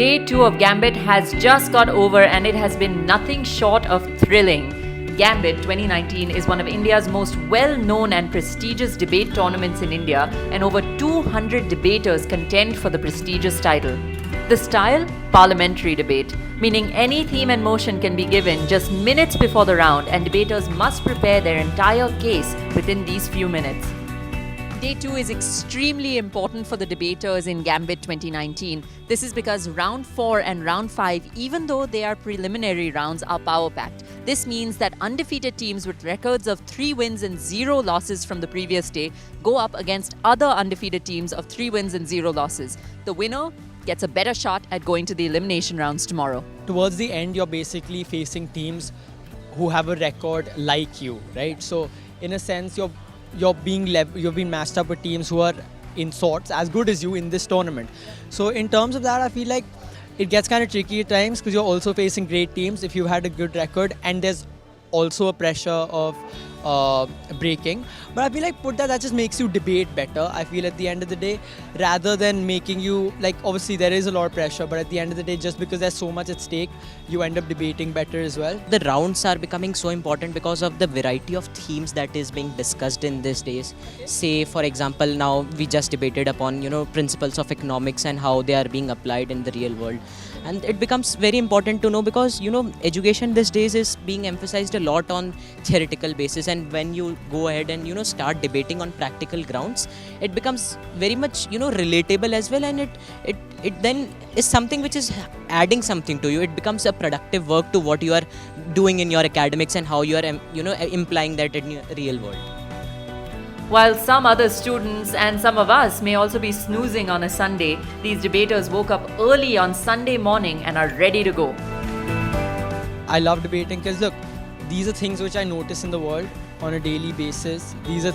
Day 2 of Gambit has just got over and it has been nothing short of thrilling. Gambit 2019 is one of India's most well-known and prestigious debate tournaments in India, and over 200 debaters contend for the prestigious title. The style? Parliamentary debate, meaning any theme and motion can be given just minutes before the round and debaters must prepare their entire case within these few minutes. Day 2 is extremely important for the debaters in Gambit 2019. This is because round 4 and round 5, even though they are preliminary rounds, are power-packed. This means that undefeated teams with records of 3 wins and 0 losses from the previous day go up against other undefeated teams of 3 wins and 0 losses. The winner gets a better shot at going to the elimination rounds tomorrow. Towards the end, you're basically facing teams who have a record like you, right? So in a sense, you're being matched up with teams who are in sorts as good as you in this tournament. So in terms of that, I feel like it gets kind of tricky at times because you're also facing great teams if you've had a good record, and there's also a pressure of breaking. But I feel like that just makes you debate better. I feel at the end of the day, rather than making you, like, obviously there is a lot of pressure, but at the end of the day, just because there's so much at stake, you end up debating better as well. The rounds are becoming so important because of the variety of themes that is being discussed in these days. Say, for example, now we just debated upon, principles of economics and how they are being applied in the real world. And it becomes very important to know because, education these days is being emphasized a lot on theoretical basis. And when you go ahead and, start debating on practical grounds, it becomes very much, relatable as well. And it then is something which is adding something to you. It becomes a productive work to what you are doing in your academics and how you are, implying that in your real world. While some other students and some of us may also be snoozing on a Sunday, these debaters woke up early on Sunday morning and are ready to go. I love debating because, look, these are things which I notice in the world on a daily basis. These are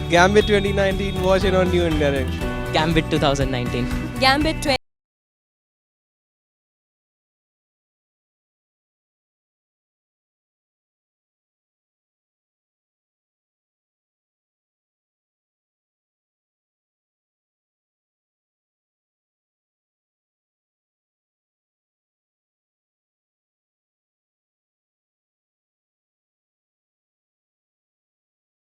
Gambit 2019, watch it on New India. Gambit 2019. Gambit